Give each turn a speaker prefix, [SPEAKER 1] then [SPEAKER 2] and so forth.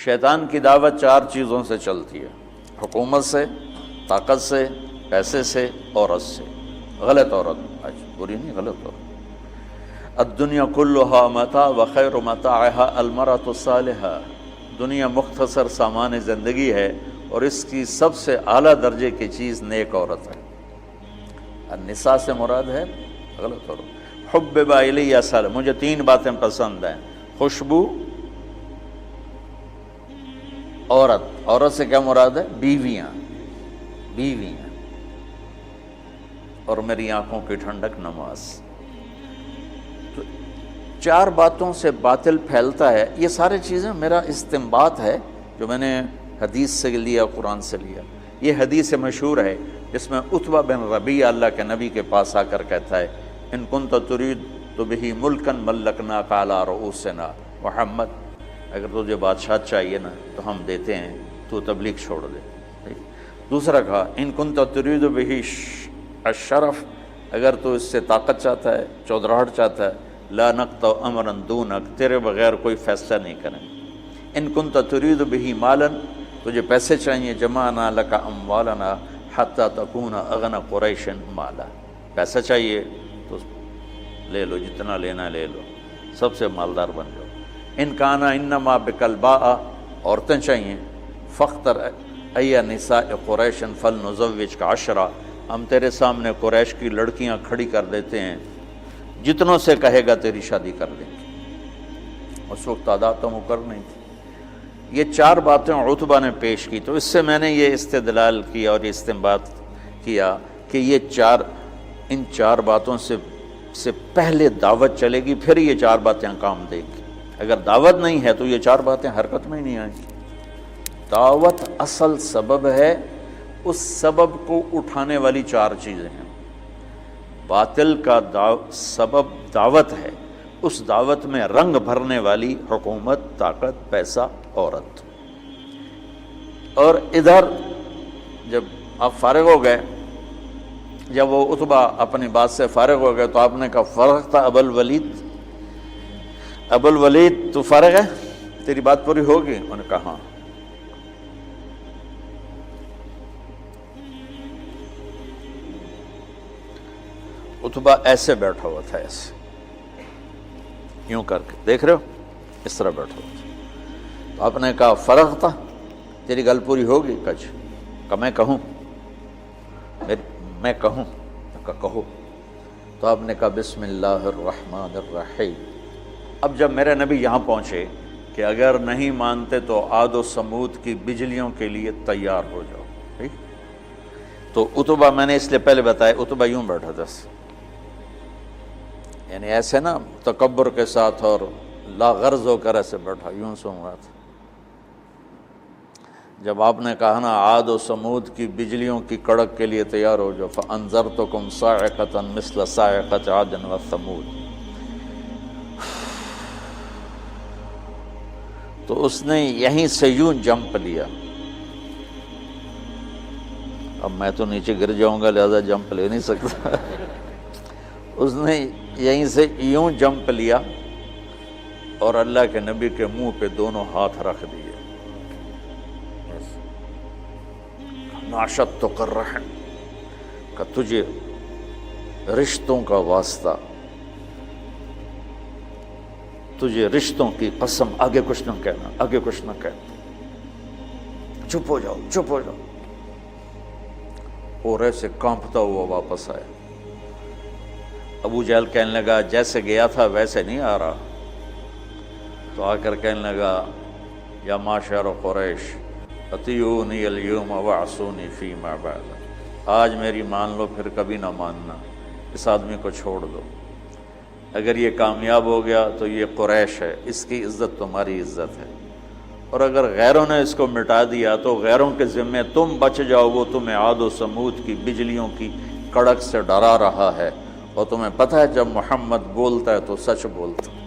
[SPEAKER 1] شیطان کی دعوت 4 چیزوں سے چلتی ہے: حکومت سے، طاقت سے، پیسے سے، عورت سے۔ غلط عورت، آج بری نہیں، غلط عورت۔ الدنیا کلھا متاع وخیر متاعها المرأة الصالحہ، دنیا مختصر سامان زندگی ہے اور اس کی سب سے اعلیٰ درجے کی چیز نیک عورت ہے۔ النساء سے مراد ہے غلط عورت۔ حبب الی مجھے 3 باتیں پسند ہیں: خوشبو، عورت سے کیا مراد ہے؟ بیویاں اور میری آنکھوں کی ٹھنڈک نماز۔ تو 4 باتوں سے باطل پھیلتا ہے۔ یہ ساری چیزیں میرا استنباط ہے جو میں نے حدیث سے لیا، قرآن سے لیا۔ یہ حدیث مشہور ہے جس میں عتبہ بن ربیعہ اللہ کے نبی کے پاس آ کر کہتا ہے: ان کنت ترید بہ ملکا ملکناک علی رؤوسنا محمد، اگر تجھے بادشاہ چاہیے نا تو ہم دیتے ہیں، تو تبلیغ چھوڑ دے۔ دوسرا کہا: ان کنت ترید بہ الشرف، اگر تو اس سے طاقت چاہتا ہے، چودراہٹ چاہتا ہے، لا نقطع امرا دونک، تیرے بغیر کوئی فیصلہ نہیں کریں۔ ان کنت ترید بہ مالا، تجھے پیسے چاہیے، جمعنا لک اموالنا حتی تکون اغنى قریش مالا، پیسہ چاہیے تو لے لو، جتنا لینا لے لو، سب سے مالدار بن جاؤ۔ ان کانا انما بک الباء، عورتیں چاہیے، فاختر ای نساء قریش فلنزوجک 10، ہم تیرے سامنے قریش کی لڑکیاں کھڑی کر دیتے ہیں، جتنوں سے کہے گا تیری شادی کر دیں گے۔ اس وقت تعداد تو مقرر نہیں تھی۔ یہ 4 باتیں عتبہ نے پیش کی، تو اس سے میں نے یہ استدلال کیا اور یہ استنباط کیا کہ ان 4 باتوں سے پہلے دعوت چلے گی، پھر یہ 4 باتیں کام دیں گی۔ اگر دعوت نہیں ہے تو یہ 4 باتیں حرکت میں ہی نہیں آئیں گی۔ دعوت اصل سبب ہے، اس سبب کو اٹھانے والی 4 چیزیں ہیں۔ باطل کا سبب دعوت ہے، اس دعوت میں رنگ بھرنے والی حکومت، طاقت، پیسہ، عورت۔ اور ادھر جب آپ فارغ ہو گئے، جب وہ عتبہ اپنی بات سے فارغ ہو گئے تو آپ نے کہا: فرغ تھا ابو الولید تو فارغ ہے، تیری بات پوری ہوگی؟ انہوں نے کہا ہاں۔ عتبہ ایسے بیٹھا ہوا تھا، ایسے یوں کر کے، دیکھ رہے ہو، اس طرح بیٹھا ہوا تھا۔ تو آپ نے کہا: فرغ تھا، تیری گل پوری ہوگی؟ کہا میں کہوں؟ میں کہوں؟ کہو۔ تو آپ نے کہا: بسم اللہ الرحمن الرحیم۔ اب جب میرے نبی یہاں پہنچے کہ اگر نہیں مانتے تو عاد و سمود کی بجلیوں کے لیے تیار ہو جاؤ، ٹھیک؟ تو عتبہ، میں نے اس لیے پہلے بتایا، عتبہ یوں بیٹھا تھا، یعنی ایسے نا تکبر کے ساتھ اور لا غرض ہو کر ایسے بیٹھا، یوں سن رہا تھا۔ جب آپ نے کہا نا عاد و سمود کی بجلیوں کی کڑک کے لیے تیار ہو جاؤ، فَأَنذَرْتُكُمْ صَاعِقَةً مِثْلَ صَاعِقَةِ عَادٍ وَثَمُودَ، تو اس نے یہیں سے یوں جمپ لیا۔ اب میں تو نیچے گر جاؤں گا لہذا جمپ لے نہیں سکتا۔ اس نے یہیں سے یوں جمپ لیا اور اللہ کے نبی کے منہ پہ دونوں ہاتھ رکھ دیے۔ ناشدتک الرحم، کہ تجھے رشتوں کا واسطہ، تجھے رشتوں کی قسم، آگے کچھ نہ کہنا، آگے کچھ نہ کہنا، چپ ہو جاؤ، چپ ہو جاؤ۔ اور ایسے کانپتا ہوا واپس آیا۔ ابو جہل کہنے لگا: جیسے گیا تھا ویسے نہیں آ رہا۔ تو آ کر کہنے لگا: یا معشر قریش اطیعونی اليوم وعصونی فیما بعد، آج میری مان لو، پھر کبھی نہ ماننا، اس آدمی کو چھوڑ دو۔ اگر یہ کامیاب ہو گیا تو یہ قریش ہے، اس کی عزت تمہاری عزت ہے، اور اگر غیروں نے اس کو مٹا دیا تو غیروں کے ذمے تم بچ جاؤ، وہ تمہیں عاد و سمود کی بجلیوں کی کڑک سے ڈرا رہا ہے، اور تمہیں پتہ ہے جب محمد بولتا ہے تو سچ بولتا ہے۔